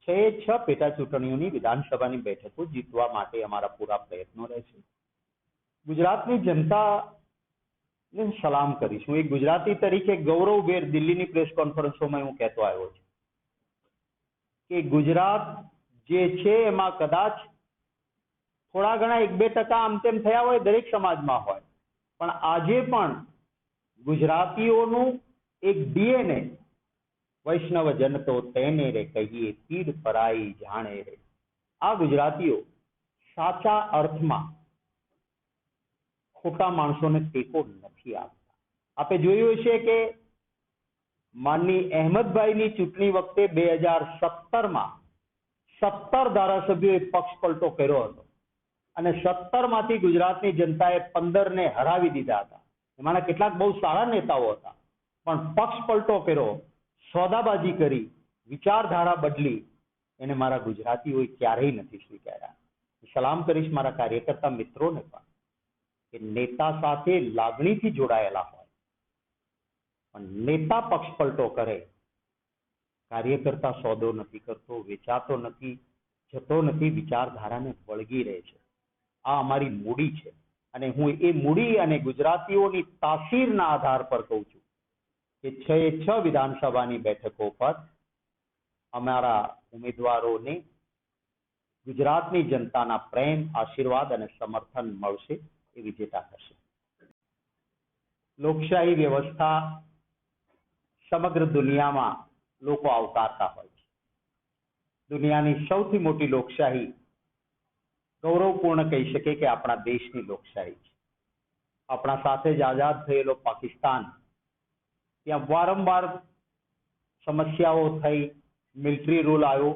6 પેટા ચૂંટણીઓની વિધાનસભાની બેઠકો જીતવા માટે અમારા પૂરા પ્રયત્નો રહેશે. ગુજરાતની જનતાને સલામ કરીશું. એક ગુજરાતી તરીકે ગૌરવભેર દિલ્હીની પ્રેસ કોન્ફરન્સોમાં હું કહેતો આવ્યો છું કે ગુજરાત જે છે એમાં કદાચ થોડા ઘણા 1-2% આમ તેમ થયા હોય, દરેક સમાજમાં હોય, પણ આજે પણ ગુજરાતીઓનું એક ડીએનએ વૈષ્ણવજન તો તેને રે કહીએ પીડ પરાઈ જાણે રે. આ ગુજરાતીઓ સાચા અર્થમાં ખોટા માણસોને ટેકો નથી આપતા. આપે જોયું હશે કે માનની અહેમદભાઈની ચૂંટણી વખતે 2017માં 17 ધારાસભ્યોએ પક્ષ પલટો કર્યો હતો અને 17 માંથી ગુજરાતની જનતાએ 15 ને હરાવી દીધા હતા. એમાંના કેટલાક બહુ સારા નેતાઓ હતા, પણ પક્ષ પલટો કર્યો, સોદાબાજી કરી, વિચારધારા બદલી, એને મારા ગુજરાતીઓએ ક્યારેય નથી સ્વીકાર્યા. સલામ કરીશ મારા કાર્યકર્તા મિત્રોને પણ કે નેતા સાથે લાગણીથી જોડાયેલા હોય, પણ નેતા પક્ષ પલટો કરે, કાર્યકર્તા સોદો નથી કરતો, વેચાતો નથી, જતો નથી, વિચારધારાને વળગી રહે છે. આ અમારી મૂડી છે અને હું એ મૂડી અને ગુજરાતીઓની તાસીરના આધાર પર કહું છું કે 6 વિધાનસભાની બેઠકો પર અમારા ઉમેદવારોને ગુજરાતની જનતાના પ્રેમ, આશીર્વાદ અને સમર્થન મળશે, એ વિજેતા થશે. લોકશાહી વ્યવસ્થા સમગ્ર દુનિયામાં લોકો આવકારતા હોય છે. દુનિયાની સૌથી મોટી લોકશાહી ગૌરવપૂર્ણ કહી શકે કે આપણા દેશની લોકશાહી છે. આપણા સાથે જ આઝાદ થયેલો પાકિસ્તાન, ત્યાં વારંવાર સમસ્યાઓ થઈ, મિલિટરી રૂલ આવ્યો.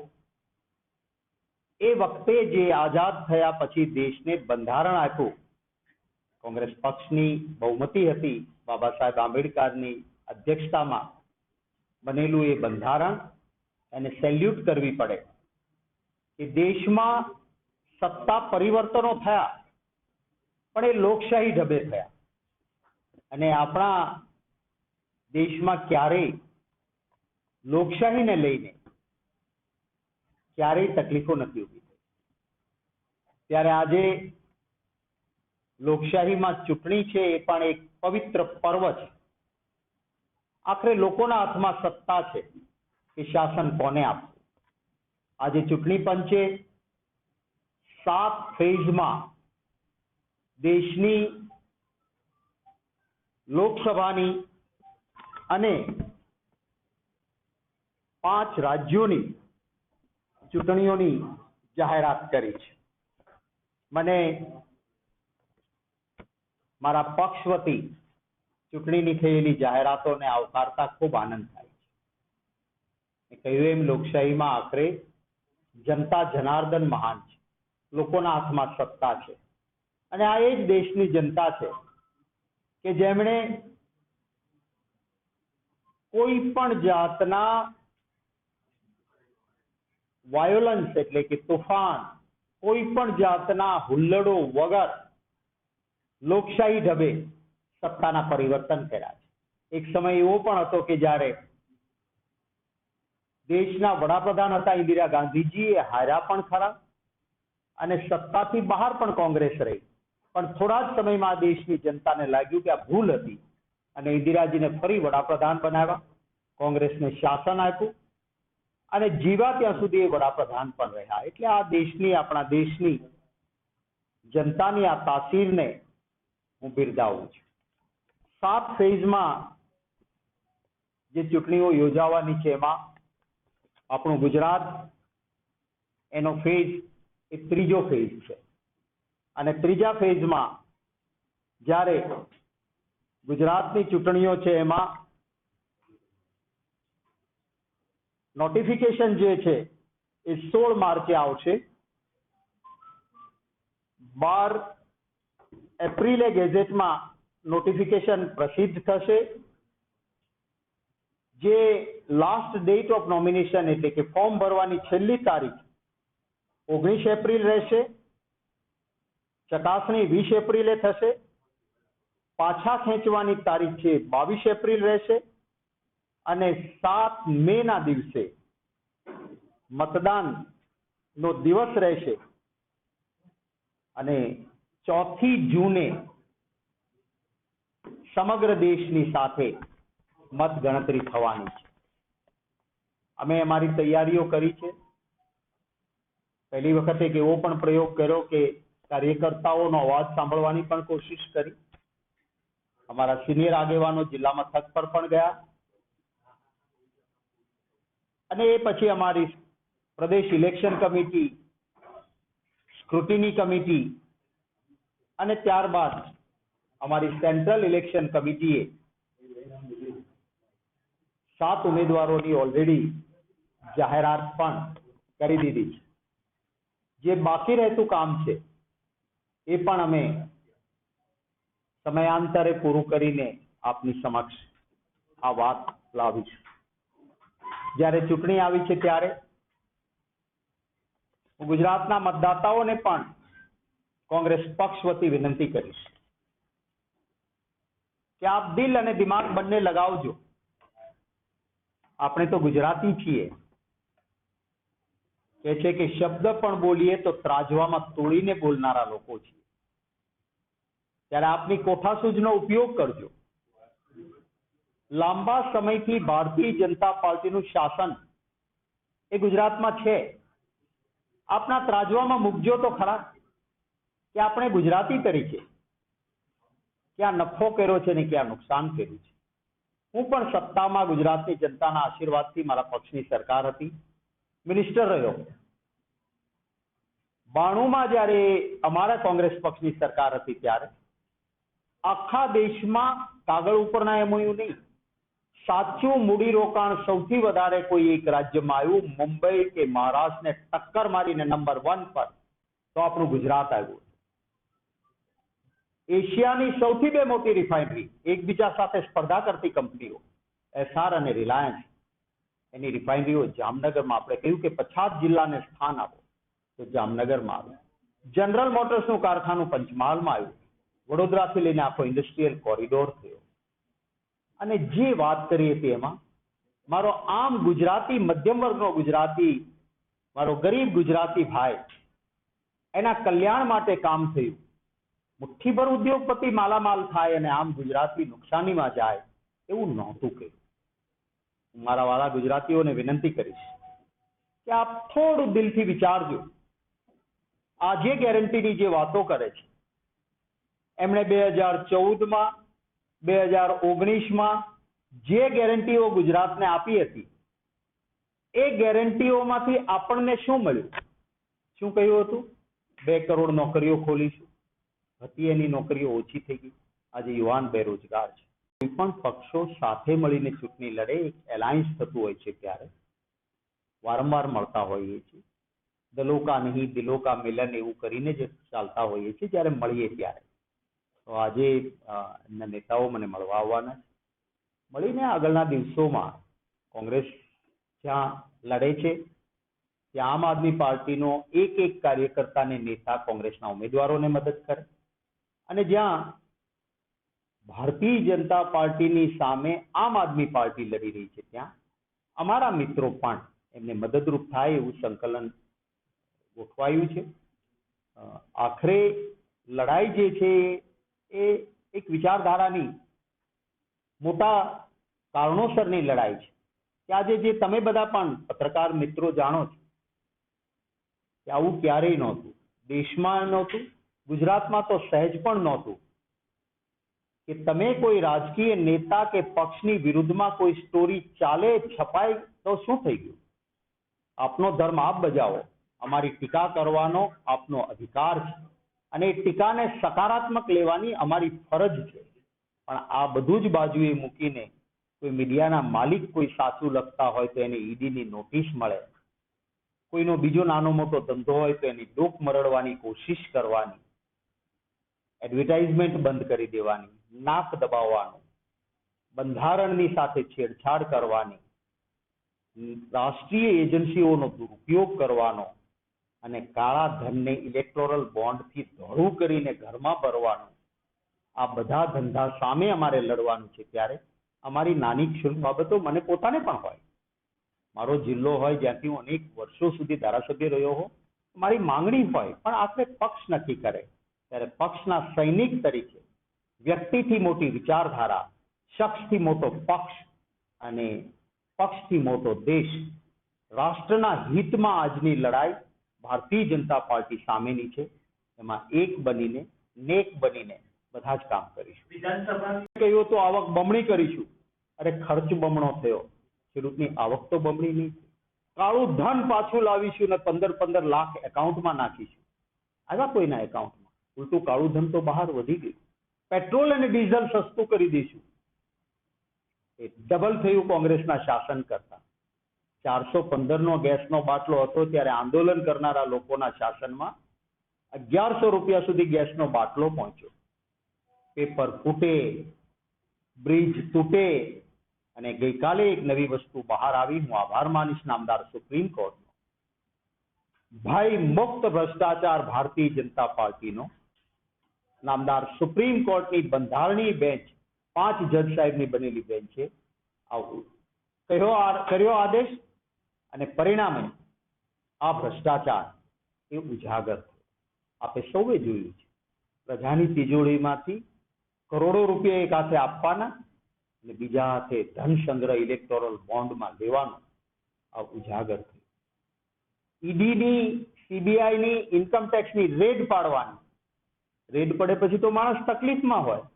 એ વખતે જે આઝાદ થયા પછી દેશને બંધારણ આપ્યું, કોંગ્રેસ પક્ષની બહુમતી હતી, બાબા સાહેબ આંબેડકરની અધ્યક્ષતામાં બનેલું એ બંધારણ એને સેલ્યુટ કરવી પડે કે દેશમાં સત્તા પરિવર્તનો થયા પણ એ લોકશાહી ઢબે થયા અને આપણા દેશમાં ક્યારેય લોકશાહીને લઈને ક્યારેય તકલીફો નથી ઊભી થઈ. ત્યારે આજે લોકશાહીમાં ચૂંટણી છે એ પણ એક પવિત્ર પર્વ છે. આખરે લોકોના હાથમાં સત્તા છે કે શાસન કોને આપવું. આજે ચૂંટણી પંચે 7 ફેઝમાં દેશની લોકસભાની અને 5 રાજ્યોની ચૂંટણીઓની જાહેરાત કરી છે. મને મારા પક્ષ વતી ચૂંટણીની થયેલી જાહેરાતોને આવકારતા ખૂબ આનંદ થાય છે. કહ્યું એમ લોકશાહીમાં આખરે જનતા જનાર્દન મહાન છે. લોકોના હાથમાં સત્તા છે અને આ એ જ દેશની જનતા છે કે જેમણે કોઈ પણ જાતના વાયોલન્સ એટલે કે તોફાન, કોઈ પણ જાતના હુલ્લડો વગર લોકશાહી ઢબે સત્તાના પરિવર્તન કર્યા છે. એક સમય એવો પણ હતો કે જ્યારે દેશના વડાપ્રધાન હતા ઇન્દિરા ગાંધીજી, એ હાર્યા પણ ખરા અને સત્તાથી બહાર પણ કોંગ્રેસ રહી, પણ થોડા જ સમયમાં દેશની જનતાને લાગ્યું કે આ ભૂલ હતી અને ઇન્દિરાજીને ફરી વડાપ્રધાન બનાવ્યા, કોંગ્રેસને શાસન આપ્યું અને જીવા ત્યાં સુધી એ વડાપ્રધાન પણ રહ્યા. એટલે આ દેશની, આપણા દેશની જનતાની આ તાસીરને હું બિરદાવું છું. 7 ફેઝમાં જે ચૂંટણીઓ યોજાવાની છે એમાં આપણું ગુજરાત એનો ફેઝ એ 3જો ફેઝ છે અને 3જા ફેઝમાં જ્યારે ગુજરાતની ચૂંટણીઓ છે એમાં નોટિફિકેશન જે છે એ 16 માર્ચે આવશે. 12 એપ્રિલે ગેઝેટમાં નોટિફિકેશન પ્રસિદ્ધ થશે. જે લાસ્ટ ડેટ ઓફ નોમિનેશન એટલે કે ફોર્મ ભરવાની છેલ્લી તારીખ 19 એપ્રિલ રહેશે. ચકાસણી 20 એપ્રિલે થશે. પાછા ખેંચવાની તારીખ છે 22 એપ્રિલ રહેશે અને 7 મેના દિવસે મતદાનનો દિવસ રહેશે અને 4 જૂને સમગ્ર દેશની સાથે મતગણતરી થવાની છે. અમે અમારી તૈયારીઓ કરી છે. પહેલી વખતે એક એવો પણ પ્રયોગ કર્યો કે કાર્યકર્તાઓનો અવાજ સાંભળવાની પણ કોશિશ કરી. અમારા સિનિયર આગેવાનો જિલ્લા મથક પર પણ ગયા અને એ પછી અમારી પ્રદેશ ઇલેક્શન કમિટી, સ્ક્રુટિની કમિટી અને ત્યારબાદ અમારી સેન્ટ્રલ ઇલેક્શન કમિટીએ 7 ઉમેદવારોની ઓલરેડી જાહેરાત પણ કરી દીધી છે. જે બાકી રહેતું કામ છે એ પણ અમે સમયાંતરે પૂરું કરીને આપની સમક્ષ આ વાત લાવીશું. જ્યારે ચૂંટણી આવી છે ત્યારે હું ગુજરાતના મતદાતાઓને પણ કોંગ્રેસ પક્ષ વતી વિનંતી કરીશ કે આપ દિલ અને દિમાગ બંને લગાવજો. આપણે તો ગુજરાતી છીએ, કે છે કે શબ્દ પણ બોલીએ તો ત્રાજવામાં તોડીને બોલનારા લોકો છીએ. ત્યારે આપની કોઠાસૂઝનો ઉપયોગ કરજો. લાંબા સમયથી ભારતીય જનતા પાર્ટીનું શાસન એ ગુજરાતમાં છે. આપના ત્રાજવામાં મૂકજો તો ખરા કે આપણે ગુજરાતી તરીકે ક્યાં નફો કર્યો છે ને ક્યાં નુકસાન કર્યું છે. હું પણ સત્તામાં ગુજરાતની જનતાના આશીર્વાદથી મારા પક્ષની સરકાર હતી, મિનિસ્ટર રહ્યો. 92માં જ્યારે અમારા કોંગ્રેસ પક્ષની સરકાર હતી ત્યારે આખા દેશમાં કાગળ ઉપરના એમઓયુ નહીં, સાચું મૂડીરોકાણ સૌથી વધારે કોઈ એક રાજ્યમાં આવ્યું, મુંબઈ કે મહારાષ્ટ્રને ટક્કર મારીને નંબર 1 પર, તો આપણું ગુજરાત આવ્યું. એશિયાની સૌથી 2 મોટી રિફાઇનરી, એકબીજા સાથે સ્પર્ધા કરતી કંપનીઓ એસઆર અને રિલાયન્સ, એની રિફાઇનરીઓ જામનગરમાં. આપણે કહ્યું કે 50 જિલ્લાને સ્થાન આપો તો જામનગરમાં આવ્યું. જનરલ મોટર્સનું કારખાનું પંચમહાલમાં આવ્યું. વડોદરાથી લઈને આખો ઇન્ડસ્ટ્રીયલ કોરિડોર થયો. અને જે વાત કરી હતી એમાં મારો આમ ગુજરાતી મધ્યમ વર્ગનો ગુજરાતી, મારો ગરીબ ગુજરાતી ભાઈ, એના કલ્યાણ માટે કામ થયું. મુઠ્ઠીભર ઉદ્યોગપતિ માલામાલ થાય અને આમ ગુજરાતી નુકસાનીમાં જાય એવું નહોતું કર્યું. મારા વાળા ગુજરાતીઓને વિનંતી કરીશ કે આપ થોડું દિલથી વિચારજો. આ જે ગેરંટીની જે વાતો કરે છે એમણે 2014માં 2019માં જે ગેરંટીઓ ગુજરાતને આપી હતી એ ગેરંટીઓમાંથી આપણને શું મળ્યું? શું કહ્યું હતું? 2 કરોડ નોકરીઓ ખોલીશું. હતી એની નોકરીઓ ઓછી થઈ ગઈ. આજે યુવાન બેરોજગાર છે. કોઈ પણ પક્ષો સાથે મળીને ચૂંટણી લડે, એક એલાયન્સ થતું હોય છે ત્યારે વારંવાર મળતા હોઈએ છીએ. દલો કા નહીં દિલો કા મિલન એવું કરીને જ ચાલતા હોઈએ છીએ જ્યારે મળીએ ત્યારે. તો આજે એમના નેતાઓ મને મળવા આવવાના છે. મળીને આગળના દિવસોમાં કોંગ્રેસ જ્યાં લડે છે ત્યાં આમ આદમી પાર્ટીનો એક કાર્યકર્તાને નેતા કોંગ્રેસના ઉમેદવારોને મદદ કરે, અને જ્યાં ભારતીય જનતા પાર્ટીની સામે આમ આદમી પાર્ટી લડી રહી છે ત્યાં અમારા મિત્રો પણ એમને મદદરૂપ થાય એવું સંકલન ગોઠવાયું છે. આખરે લડાઈ જે છે એ એક વિચારધારાની મોટા કારણોસરની લડાઈ છે કે આજે જે તમે બધા પણ પત્રકાર મિત્રો જાણો છો કે આવું ક્યારેય નહોતું, દેશમાં નહોતું, ગુજરાતમાં તો સહેજ પણ નહોતું કે તમે કોઈ રાજકીય નેતા કે પક્ષની વિરુદ્ધમાં કોઈ સ્ટોરી ચાલે, છપાય તો શું થઈ ગયું? આપનો ધર્મ આપ બજાવો, અમારી ટીકા કરવાનો આપનો અધિકાર છે અને એ ટીકાને સકારાત્મક લેવાની અમારી ફરજ છે. પણ આ બધું જ બાજુએ મૂકીને કોઈ મીડિયાના માલિક કોઈ સાચું લખતા હોય તો એને ઈડીની નોટિસ મળે, કોઈનો બીજો નાનો મોટો ધંધો હોય તો એની ડોક મરડવાની કોશિશ કરવાની, એડવર્ટાઇઝમેન્ટ બંધ કરી દેવાની, નાક દબાવવાનું, બંધારણની સાથે છેડછાડ કરવાની, રાષ્ટ્રીય એજન્સીઓનો દુરુપયોગ કરવાનો અને કાળા ધનને ઇલેક્ટોરલ બોન્ડથી ધોળું કરીને ઘરમાં ભરવાનું, આ બધા ધંધા સામે અમારે લડવાનું છે. ત્યારે અમારી નાની ક્ષુલ્લક બાબતો મને પોતાને પણ હોય મારો જિલ્લો હોય જ્યાંથી હું અનેક વર્ષો સુધી ધારાસભ્ય રહ્યો હોઉં, મારી માંગણી હોય, પણ આખરે પક્ષ નક્કી કરે. ત્યારે પક્ષના સૈનિક તરીકે વ્યક્તિથી મોટી વિચારધારા, શખ્સથી મોટો પક્ષ અને પક્ષથી મોટો દેશ, રાષ્ટ્રના હિતમાં આજની લડાઈ ભારતીય જનતા પાર્ટી સામેની છે. એમાં એક બનીને, નેક બનીને બધા જ કામ કરીશું. વિધાનસભાની કહ્યું તો આવક બમણી કરીશું. અરે ખર્ચ બમણો થયો, ખેડૂતની આવક તો બમણી નહીં. કાળું ધન પાછું લાવીશું ને 15-15 લાખ એકાઉન્ટમાં નાખીશું. આવ્યા કોઈના એકાઉન્ટમાં? ઉલટું કાળું ધન તો બહાર વધી ગયું. પેટ્રોલ અને ડીઝલ સસ્તું કરી દઈશું. એ ડબલ થયું કોંગ્રેસના શાસન કરતા. 415 નો ગેસનો બાટલો હતો ત્યારે આંદોલન કરનારા લોકોના શાસનમાં 1100 રૂપિયા સુધી ગેસનો બાટલો પહોંચ્યો. પેપર ફૂટે, બ્રિજ તૂટે, અને ગઈકાલે એક નવી વસ્તુ બહાર આવી. હું આભાર માનીશ નામદાર સુપ્રીમ કોર્ટનો. ભય મુક્ત ભ્રષ્ટાચાર ભારતીય જનતા પાર્ટીનો નામદાર સુપ્રીમ કોર્ટની બંધારણીય બેન્ચ, 5 જજ સાહેબની બનેલી બેન્ચ છે, આવું કર્યો આદેશ, અને પરિણામે આ ભ્રષ્ટાચાર એ ઉજાગર થયો. આપે સૌએ જોયું છે. પ્રજાની તિજોરીમાંથી કરોડો રૂપિયા એક હાથે આપવાના અને બીજા હાથે ધન સંગ્રહ ઇલેક્ટોરલ બોન્ડમાં લેવાનો આ ઉજાગર થયું. ઈડીની, સીબીઆઈની, ઇન્કમ ટેક્સની રેડ પાડવાની. રેડ પડે પછી તો માણસ તકલીફમાં હોય,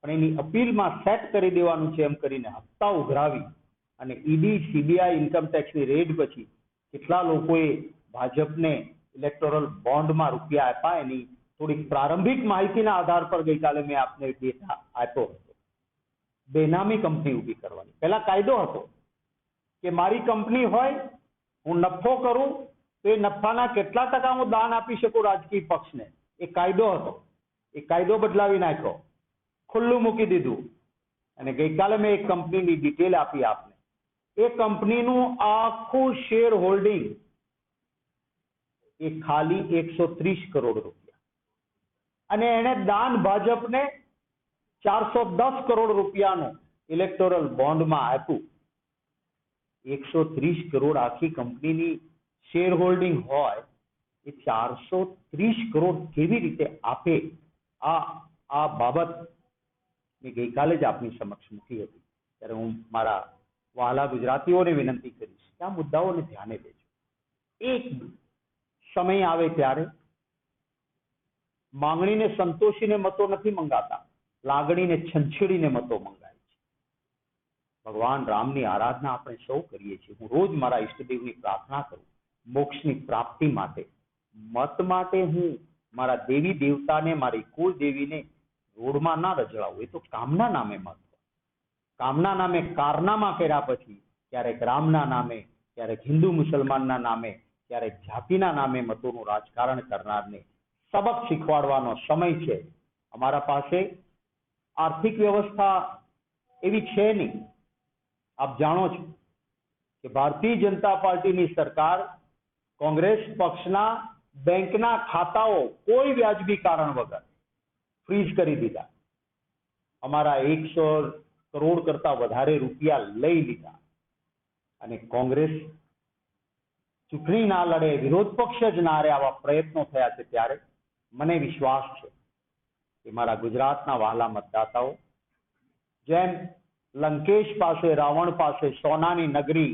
પણ એની અપીલમાં સેટ કરી દેવાનું છે એમ કરીને હપ્તા ઉઘરાવી અને ઈડી, સીબીઆઈ, ઇન્કમ ટેક્સની રેડ પછી કેટલા લોકોએ ભાજપને ઇલેક્ટોરલ બોન્ડમાં રૂપિયા આપ્યા એની થોડીક પ્રારંભિક માહિતીના આધાર પર ગઈકાલે મેં આપને ડેટા આપ્યો હતો. બેનામી કંપની ઊભી કરવાની. પહેલા કાયદો હતો કે મારી કંપની હોય, હું નફો કરું તો એ નફાના કેટલા ટકા હું દાન આપી શકું રાજકીય પક્ષને, એ કાયદો હતો. એ કાયદો બદલાવી નાખ્યો, ખુલ્લું મૂકી દીધું. અને ગઈકાલે મેં એક કંપનીની ડિટેલ આપી આપને. એ કંપનીનું આખું શેર હોલ્ડિંગ એ ખાલી 130 કરોડ રૂપિયા, અને એને દાન ભાજપને 410 કરોડ રૂપિયાનું ઇલેક્ટોરલ બોન્ડમાં આપ્યું. 130 કરોડ આખી કંપનીની શેર હોલ્ડિંગ હોય, એ 430 કરોડ કેવી રીતે આપે? આ બાબત મેં ગઈકાલે જ આપની સમક્ષ મૂકી હતી. ત્યારે હું મારા વહાલા ગુજરાતીઓને વિનંતી કરીશ કે આ મુદ્દાઓને ધ્યાને લેજો. એક સમય આવે ત્યારે માંગણીને સંતોષીને મતો નથી મંગાતા, લાગણીને છંછેડીને મતો મંગાય છે. ભગવાન રામની આરાધના આપણે સૌ કરીએ છીએ. હું રોજ મારા ઈષ્ટદેવની પ્રાર્થના કરું મોક્ષની પ્રાપ્તિ માટે. મત માટે હું મારા દેવી દેવતાને, મારી કુળ દેવીને રોડમાં ના રજડાવું. એ તો કામના નામે મત. કામના નામે કારનામા કર્યા પછી ક્યારેક રામના નામે, ક્યારેક હિન્દુ મુસલમાનના નામે, ક્યારેક જાતિના નામે મતોનું રાજકારણ કરનારને સબક શીખવાડવાનો સમય છે. અમારા પાસે આર્થિક વ્યવસ્થા એવી છે નહીં. આપ જાણો છો કે ભારતીય જનતા પાર્ટીની સરકાર કોંગ્રેસ પક્ષના બેંકના ખાતાઓ કોઈ વ્યાજબી કારણ વગર ફ્રીઝ કરી દીધા. અમારા 100 કરોડ કરતા વધારે રૂપિયા લઈ લીધા. અને કોંગ્રેસ ચૂંટણી ના લડે, વિરોધ પક્ષ જ ના રહે, આવા પ્રયત્નો થયા છે. ત્યારે મને વિશ્વાસ છે કે મારા ગુજરાતના વહાલા મતદાતાઓ, જેમ લંકેશ પાસે, રાવણ પાસે સોનાની નગરી,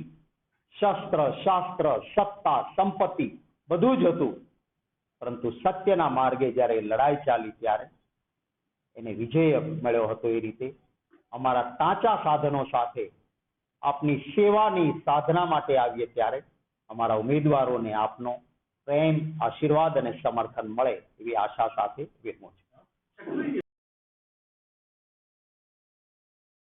શસ્ત્ર, શાસ્ત્ર, સત્તા, સંપત્તિ બધું જ હતું, પરંતુ સત્યના માર્ગે જ્યારે લડાઈ ચાલી ત્યારે એને વિજય મળ્યો હતો. એ રીતે અમારા ટાંચા સાધનો સાથે આપની સેવાની સાધના માટે આવીએ ત્યારે અમારા ઉમેદવારોને આપનો પ્રેમ, આશીર્વાદ અને સમર્થન મળે એવી આશા સાથે વિરમું છું.